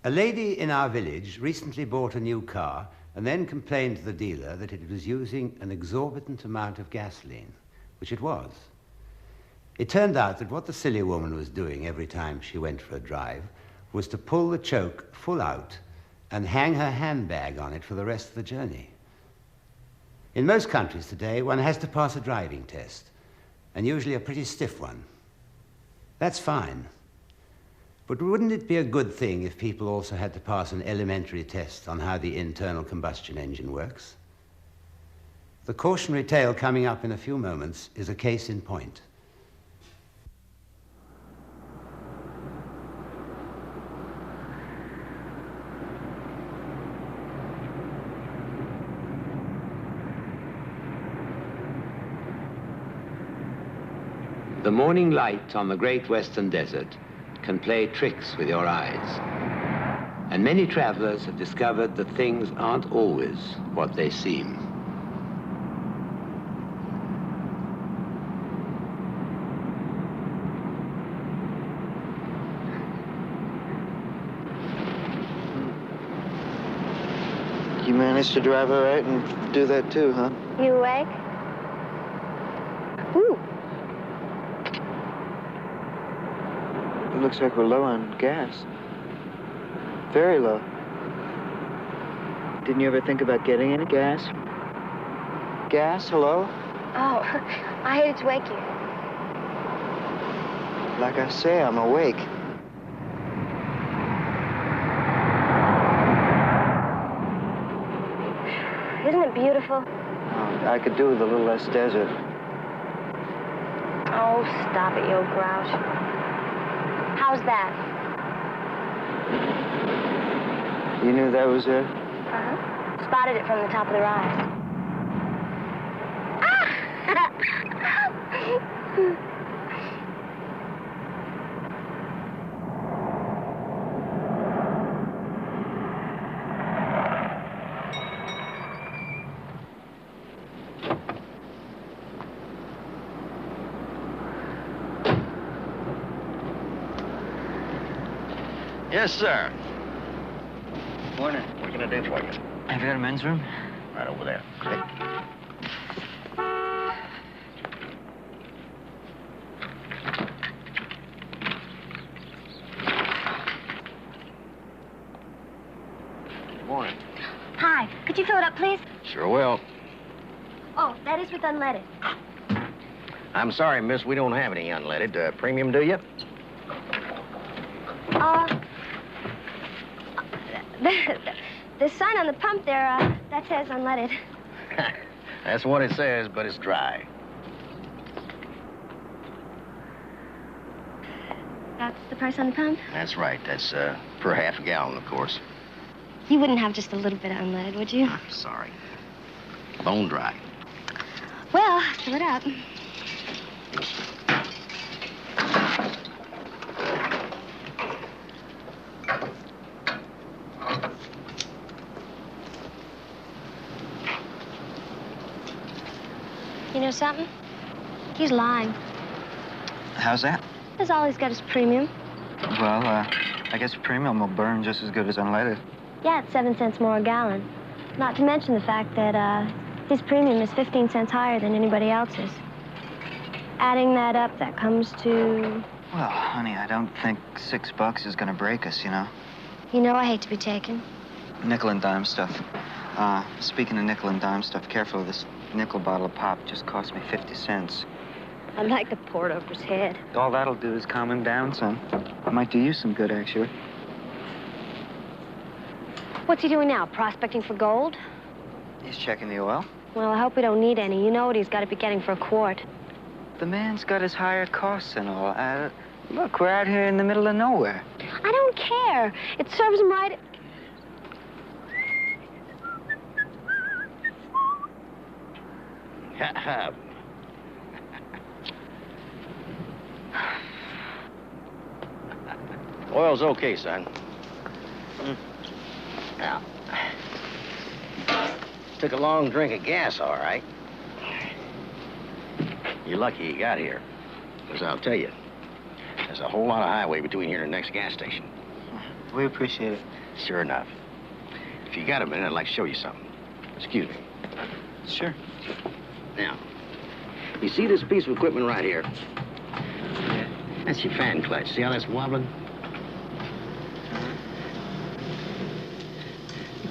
A lady in our village recently bought a new car and then complained to the dealer that it was using an exorbitant amount of gasoline, which it was. It turned out that what the silly woman was doing every time she went for a drive was to pull the choke full out and hang her handbag on it for the rest of the journey. In most countries today, one has to pass a driving test, and usually a pretty stiff one. That's fine. But wouldn't it be a good thing if people also had to pass an elementary test on how the internal combustion engine works? The cautionary tale coming up in a few moments is a case in point. The morning light on the great western desert can play tricks with your eyes. And many travelers have discovered that things aren't always what they seem. You managed to drive all right and do that too, huh? You awake? Ooh. It looks like we're low on gas. Very low. Didn't you ever think about getting any gas? Gas, hello? Oh, I hated to wake you. Like I say, I'm awake. Isn't it beautiful? Oh, I could do with a little less desert. Oh, stop it, you old grouch. How's that? You knew that was it? Uh-huh. Spotted it from the top of the rise. Yes, sir. Morning. What can I do for you? Have you got a men's room? Right over there. Okay. Morning. Hi, could you fill it up, please? Sure will. Oh, that is with unleaded. I'm sorry, miss, we don't have any unleaded. Premium, do you? The sign on the pump there, that says unleaded. That's what it says, but it's dry. That's the price on the pump? That's right. That's per half a gallon, of course. You wouldn't have just a little bit of unleaded, would you? I'm sorry. Bone dry. Well, fill it up. You know something? He's lying. How's that? That's all he's got is premium. Well, I guess premium will burn just as good as unleaded. Yeah, it's 7 cents more a gallon. Not to mention the fact that his premium is 15 cents higher than anybody else's. Adding that up, that comes to... Well, honey, I don't think $6 is gonna break us, you know? You know I hate to be taken. Nickel and dime stuff. Speaking of nickel and dime stuff, careful, this nickel bottle of pop just cost me 50 cents. I'd like to pour it over his head. All that'll do is calm him down, son. It might do you some good, actually. What's he doing now, prospecting for gold? He's checking the oil. Well, I hope we don't need any. You know what he's got to be getting for a quart. The man's got his higher costs and all. Look, we're out here in the middle of nowhere. I don't care. It serves him right. Oil's okay, son. Now, took a long drink of gas, all right. You're lucky you got here, because I'll tell you, there's a whole lot of highway between here and the next gas station. We appreciate it. Sure enough. If you got a minute, I'd like to show you something. Excuse me. Sure. Now, you see this piece of equipment right here? Yeah. That's your fan clutch. See how that's wobbling?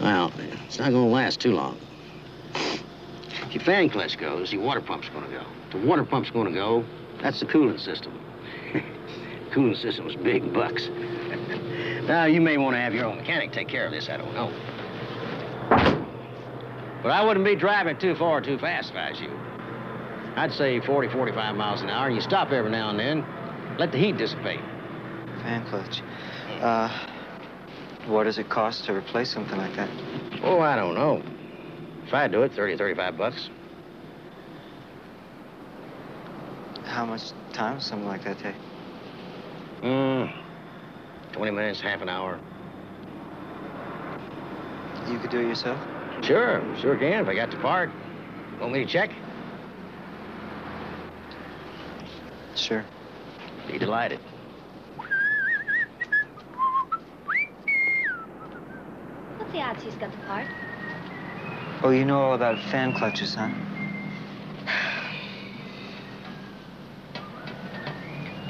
Well, it's not going to last too long. If your fan clutch goes, your water pump's going to go. If the water pump's going to go, that's the cooling system. Cooling system's big bucks. Now, you may want to have your own mechanic take care of this, I don't know. But I wouldn't be driving too far too fast if I was you. I'd say 40, 45 miles an hour, and you stop every now and then, let the heat dissipate. Fan clutch. What does it cost to replace something like that? Oh, I don't know. If I do it, 30, 35 bucks. How much time does something like that take? 20 minutes, half an hour. You could do it yourself? Sure can, if I got the part. Want me to check? Sure. Be delighted. What's the odds he's got the part? Oh, you know all about fan clutches, huh?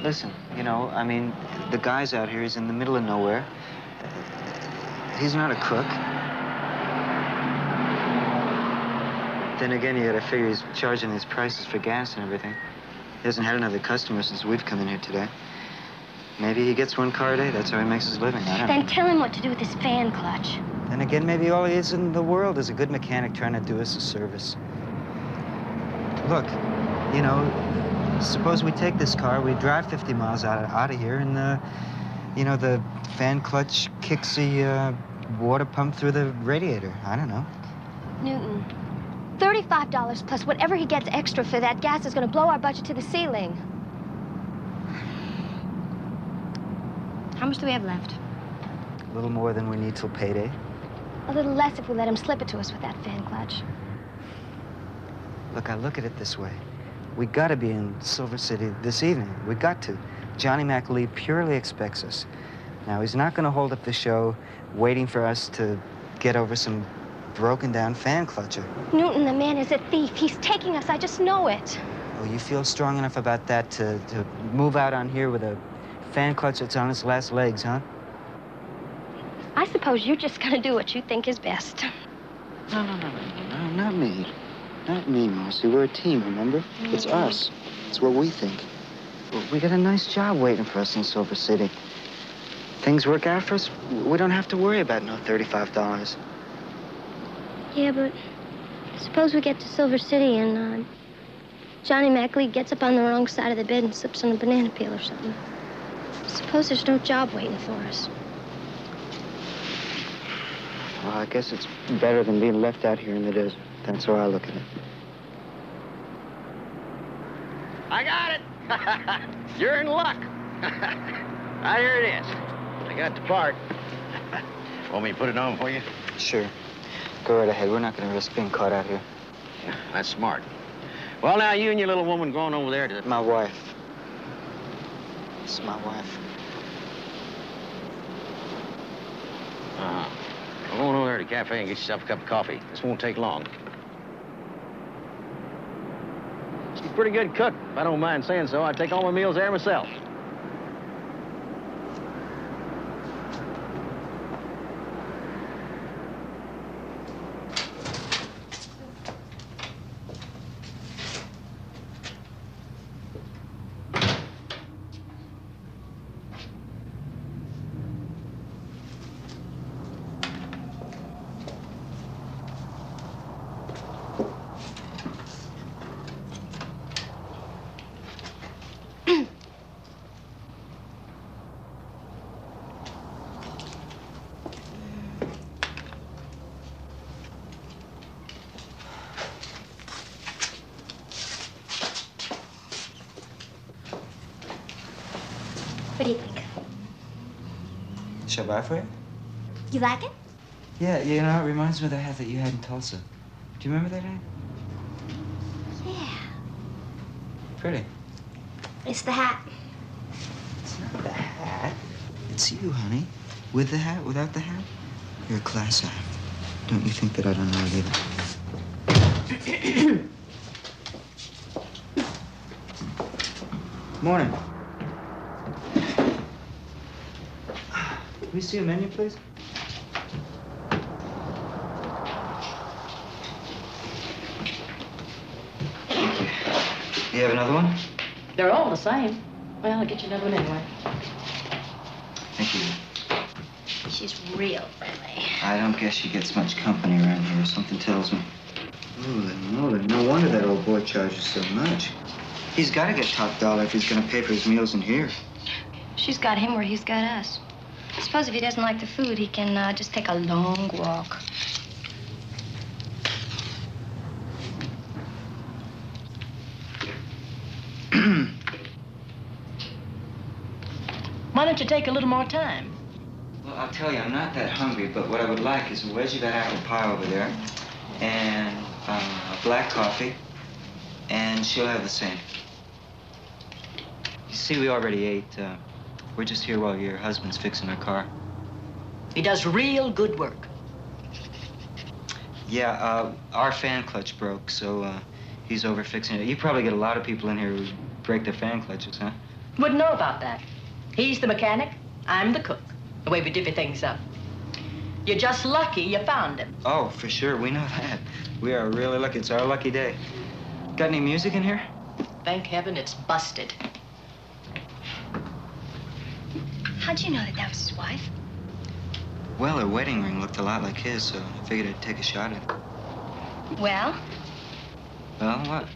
Listen, you know, I mean, the guy's out here, he's in the middle of nowhere. He's not a crook. Then again, you gotta figure he's charging these prices for gas and everything. He hasn't had another customer since we've come in here today. Maybe he gets one car a day, that's how he makes his living, I don't know. Then tell him what to do with his fan clutch. Then again, maybe all he is in the world is a good mechanic trying to do us a service. Look, you know, suppose we take this car, we drive 50 miles out of here, and, you know, the fan clutch kicks the water pump through the radiator. I don't know. Newton, $35 plus whatever he gets extra for that gas is going to blow our budget to the ceiling. How much do we have left? A little more than we need till payday. A little less if we let him slip it to us with that fan clutch. Look, I look at it this way. We gotta be in Silver City this evening. We got to. Johnny McAlee purely expects us. Now, he's not gonna hold up the show waiting for us to get over some broken down fan clutcher. Newton, the man is a thief. He's taking us. I just know it. Oh, you feel strong enough about that to move out on here with a fan clutch that's on its last legs, huh? I suppose you're just gonna do what you think is best. No, not me. Not me, Marcie. We're a team, remember? It's us. It's what we think. We got a nice job waiting for us in Silver City. Things work out for us, we don't have to worry about no $35. Yeah, but suppose we get to Silver City and, Johnny McAlee gets up on the wrong side of the bed and slips on a banana peel or something. Suppose there's no job waiting for us. Well, I guess it's better than being left out here in the desert. That's how I look at it. I got it! You're in luck. Ah, here it is. I got the part. Want me to put it on for you? Sure. Go right ahead. We're not going to risk being caught out here. Yeah, that's smart. Well, now, you and your little woman going over there to the... My wife. It's my wife. Uh-huh. I'm going over there to the cafe and get yourself a cup of coffee. This won't take long. She's a pretty good cook, if I don't mind saying so. I take all my meals there myself. What do you think? Shall I buy for you? You like it? Yeah, you know, it reminds me of the hat that you had in Tulsa. Do you remember that hat? Yeah. Pretty. It's the hat. It's not the hat. It's you, honey. With the hat? Without the hat? You're a class act. Don't you think that I don't know it either? Morning. Can we see a menu, please? Thank you. You have another one? They're all the same. Well, I'll get you another one anyway. Thank you. She's real friendly. I don't guess she gets much company around here. Something tells me. Holy moly. No wonder that old boy charges so much. He's got to get top dollar if he's going to pay for his meals in here. She's got him where he's got us. I suppose if he doesn't like the food, he can just take a long walk. Why don't you take a little more time? Well, I'll tell you, I'm not that hungry, but what I would like is a wedge of that apple pie over there, and a black coffee, and she'll have the same. You see, we already ate. We're just here while your husband's fixing our car. He does real good work. Yeah, our fan clutch broke, so he's over fixing it. You probably get a lot of people in here who break their fan clutches, huh? Wouldn't know about that. He's the mechanic, I'm the cook. The way we divvy things up. You're just lucky you found him. Oh, for sure, we know that. We are really lucky. It's our lucky day. Got any music in here? Thank heaven it's busted. How'd you know that that was his wife? Well, her wedding ring looked a lot like his, so I figured I'd take a shot at it. Well? Well, what?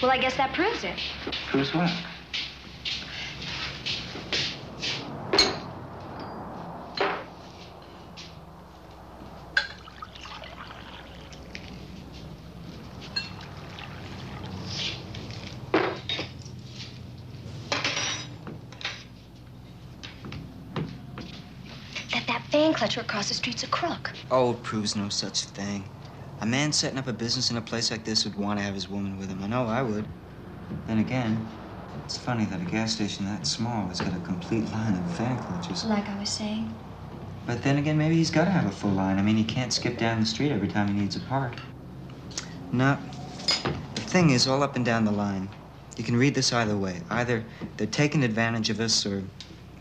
Well, I guess that proves it. Proves what? Fan clutcher across the street's a crook. Oh, it proves no such thing. A man setting up a business in a place like this would want to have his woman with him. I know I would. Then again, it's funny that a gas station that small has got a complete line of fan clutches. Like I was saying. But then again, maybe he's got to have a full line. I mean, he can't skip down the street every time he needs a part. No. The thing is, all up and down the line, you can read this either way. Either they're taking advantage of us or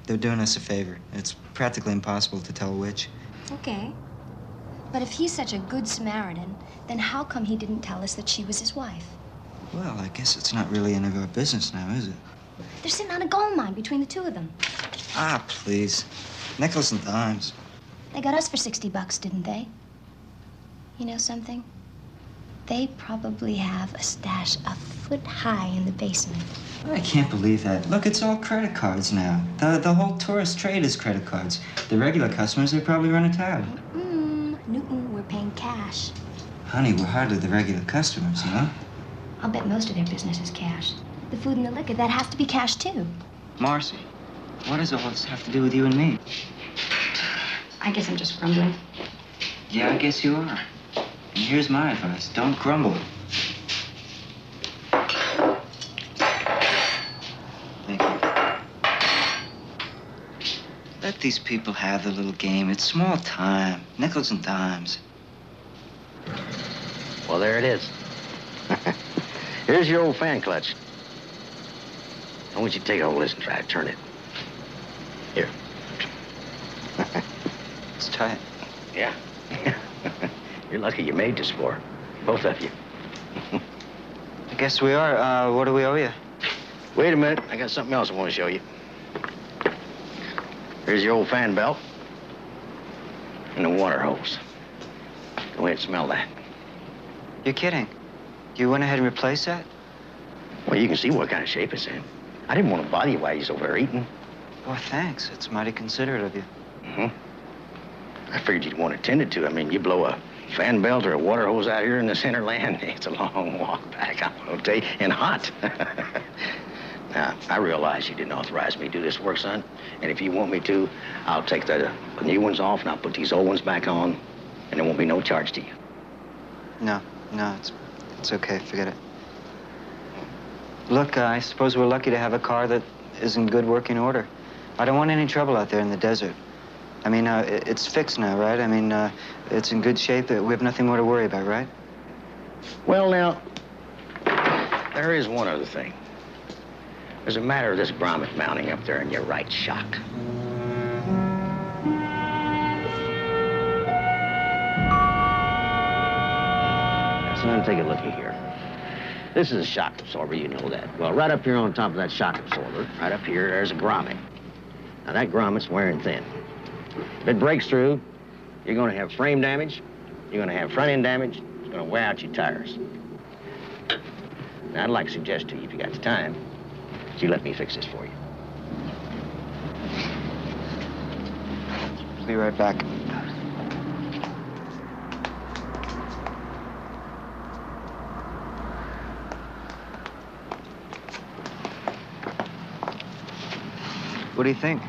they're doing us a favor. It's practically impossible to tell which. Okay. But if he's such a good Samaritan, then how come he didn't tell us that she was his wife? Well, I guess it's not really any of our business now, is it? They're sitting on a gold mine between the two of them. Ah, please. Nickels and dimes. They got us for $60, didn't they? You know something? They probably have a stash a foot high in the basement. I can't believe that. Look, it's all credit cards now. The whole tourist trade is credit cards. The regular customers, they probably run a tab. Newton, we're paying cash. Honey, we're hardly the regular customers, you know? I'll bet most of their business is cash. The food and the liquor, that has to be cash, too. Marcie, what does all this have to do with you and me? I guess I'm just grumbling. Yeah, I guess you are. And here's my advice. Don't grumble. Thank you. Let these people have the little game. It's small time. Nickels and dimes. Well, there it is. Here's your old fan clutch. I want you to take a hold of this and try to turn it. Here. It's tight. Yeah. You're lucky you made this for her. Both of you. I guess we are. What do we owe you? Wait a minute. I got something else I want to show you. Here's your old fan belt. And the water hose. Go ahead and smell that. You're kidding. You went ahead and replaced that? Well, you can see what kind of shape it's in. I didn't want to bother you while you're over there eating. Well, thanks. It's mighty considerate of you. I figured you'd want it tended to. I mean, you blow a fan belt or a water hose out here in the center land, it's a long walk back, I'm gonna tell you, and hot. Now, I realize you didn't authorize me to do this work, son, and if you want me to, I'll take the new ones off and I'll put these old ones back on, and there won't be no charge to you. No, it's okay. Forget it. Look, I suppose we're lucky to have a car that is in good working order. I don't want any trouble out there in the desert. I mean, it's fixed now, right? I mean, it's in good shape. We have nothing more to worry about, right? Well, now, there is one other thing. There's a matter of this grommet mounting up there in your right shock. Now, son, take a looky here. This is a shock absorber, you know that. Well, right up here on top of that shock absorber, right up here, there's a grommet. Now, that grommet's wearing thin. If it breaks through, you're going to have frame damage, you're going to have front-end damage, it's going to wear out your tires. Now, I'd like to suggest to you, if you got the time, you let me fix this for you. Be right back. What do you think?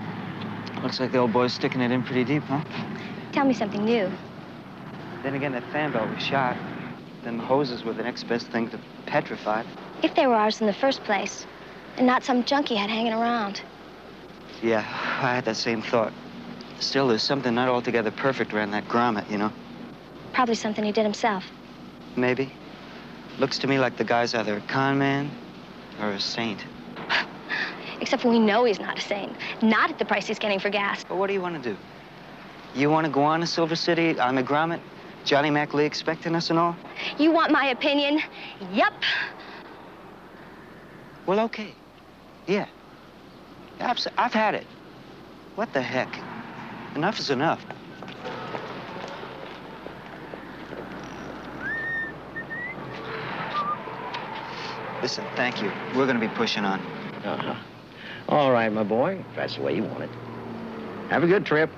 Looks like the old boy's sticking it in pretty deep, huh? Tell me something new. Then again, that fan belt was shot. Then the hoses were the next best thing to petrified. If they were ours in the first place, and not some junk he had hanging around. Yeah, I had that same thought. Still, there's something not altogether perfect around that grommet, you know? Probably something he did himself. Maybe. Looks to me like the guy's either a con man or a saint. Except we know he's not a saint. Not at the price he's getting for gas. But what do you want to do? You want to go on to Silver City on the grommet? Johnny MacLeay expecting us and all? You want my opinion? Yep. Well, okay. Yeah. I've had it. What the heck? Enough is enough. Listen, thank you. We're going to be pushing on. Uh-huh. All right, my boy, if that's the way you want it. Have a good trip.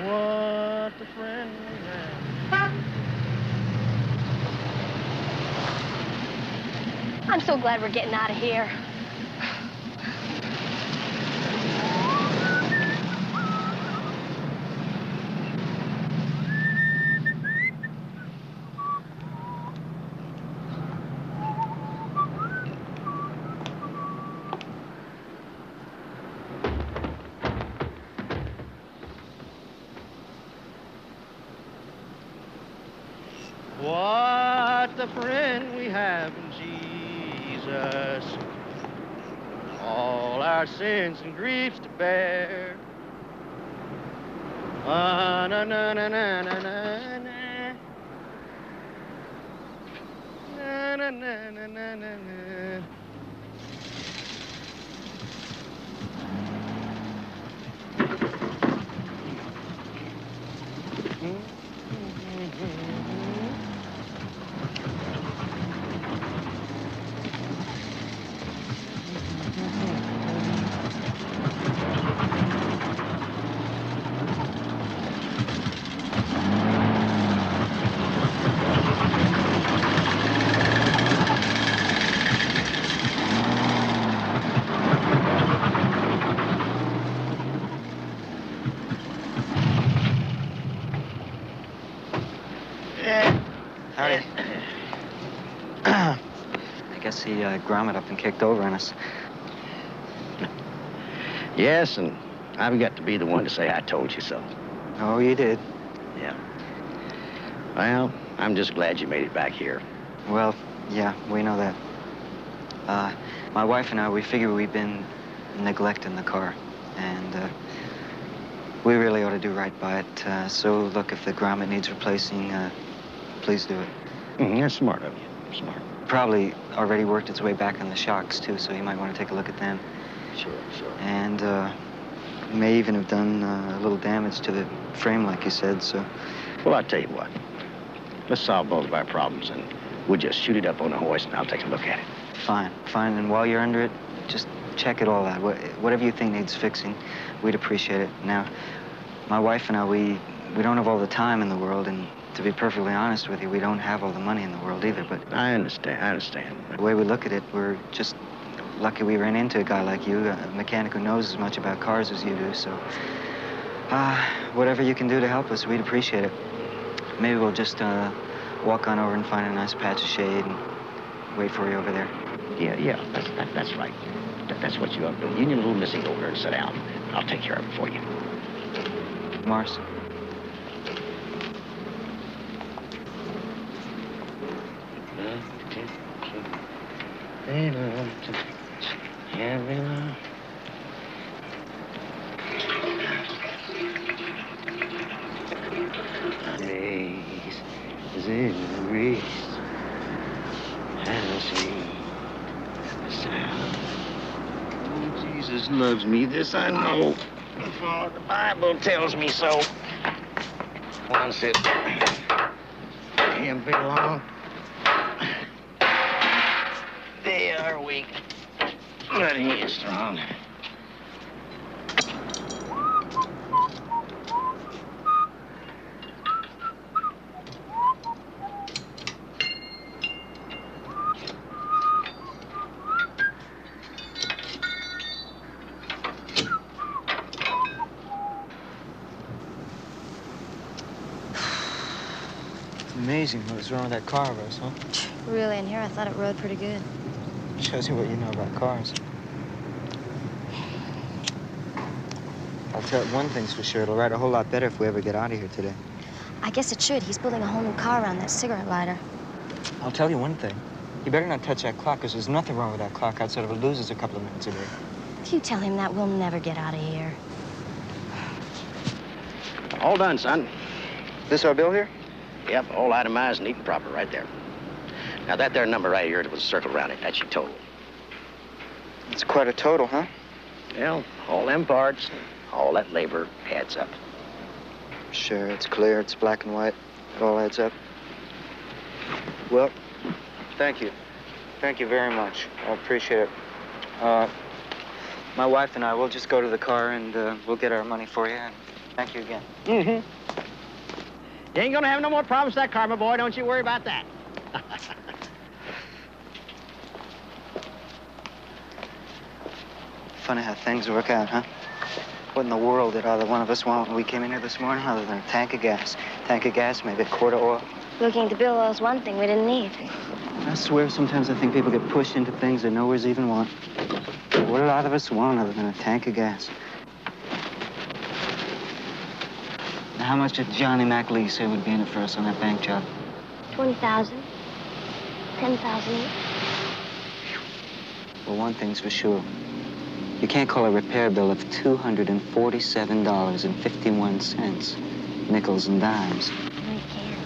What a friend we have. I'm so glad we're getting out of here. What a friend we have in Jesus, all our sins and griefs to bear. Na na na na na na na na na na na na. Howdy. I guess he grommet up and kicked over on us. Yes, and I've got to be the one to say I told you so. Oh, you did. Yeah. Well, I'm just glad you made it back here. Well, yeah, we know that. My wife and I, we figure we've been neglecting the car. And we really ought to do right by it. So, look, if the grommet needs replacing, please do it. That's smart of you. Smart. Probably already worked its way back on the shocks, too, so you might want to take a look at them. Sure, sure. And may even have done a little damage to the frame, like you said, so... Well, I'll tell you what. Let's solve both of our problems, and we'll just shoot it up on the hoist, and I'll take a look at it. Fine, fine. And while you're under it, just check it all out. Whatever you think needs fixing, we'd appreciate it. Now, my wife and I, we don't have all the time in the world, and To be perfectly honest with you, we don't have all the money in the world either, but I understand. the way we look at it, we're just lucky we ran into a guy like you, a mechanic who knows as much about cars as you do, so... whatever you can do to help us, we'd appreciate it. Maybe we'll just, walk on over and find a nice patch of shade and wait for you over there. Yeah, that's right. That's what you ought to do. You and your little missy go over there and sit down. I'll take care of it for you. Marcie. Jesus loves me, this I know. For the Bible tells me so. Once it can't be long. They are weak, but he is strong. Amazing what was wrong with that car of ours, huh? Really, in here, I thought it rode pretty good. Shows you what you know about cars. I'll tell you one thing's for sure, it'll ride a whole lot better if we ever get out of here today. I guess it should. He's building a whole new car around that cigarette lighter. I'll tell you one thing. You better not touch that clock, because there's nothing wrong with that clock outside of it loses a couple of minutes a day. If you tell him that, we'll never get out of here. All done, son. This our bill here? Yep, all itemized, neat and proper, right there. Now, that there number right here with a circle around it, that's your total. It's quite a total, huh? Well, all them parts, all that labor adds up. Sure, it's clear, it's black and white. It all adds up. Well, thank you. Thank you very much. I appreciate it. My wife and I, we'll just go to the car and we'll get our money for you. And thank you again. Mm-hmm. You ain't gonna have no more problems with that car, my boy. Don't you worry about that. Funny how things work out, huh? What in the world did either one of us want when we came in here this morning other than a tank of gas? Tank of gas, maybe a quart of oil. Looking at the bill, oil's one thing we didn't need. I swear sometimes I think people get pushed into things they nowheres even want. What did either of us want other than a tank of gas? Now, how much did Johnny McLee say would be in it for us on that bank job? 20,000. 10,000 each. Well, one thing's for sure. You can't call a repair bill of $247.51, nickels and dimes. I can.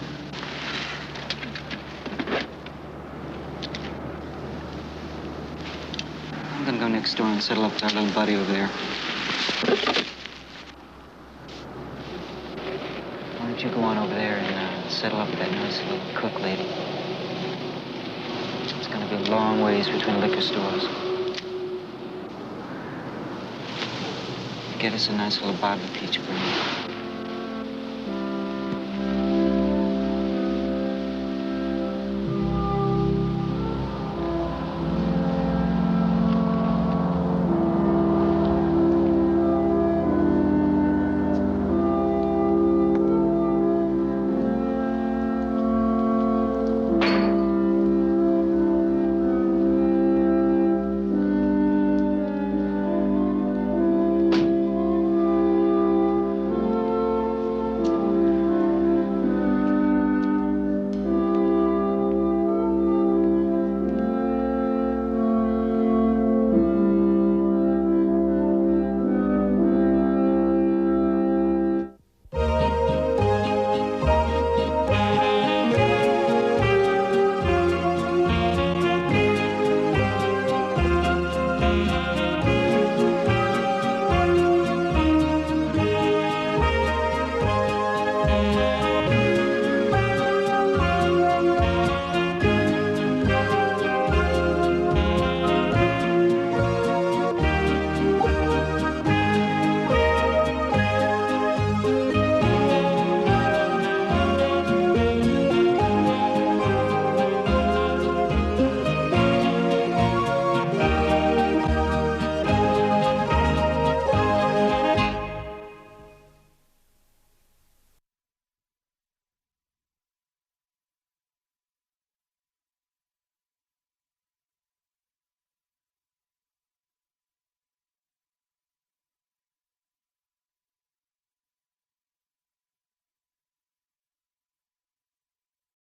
I'm gonna go next door and settle up with our little buddy over there. Why don't you go on over there and settle up with that nice little cook lady? It's gonna be a long ways between liquor stores. Get us a nice little bottle of peach brandy.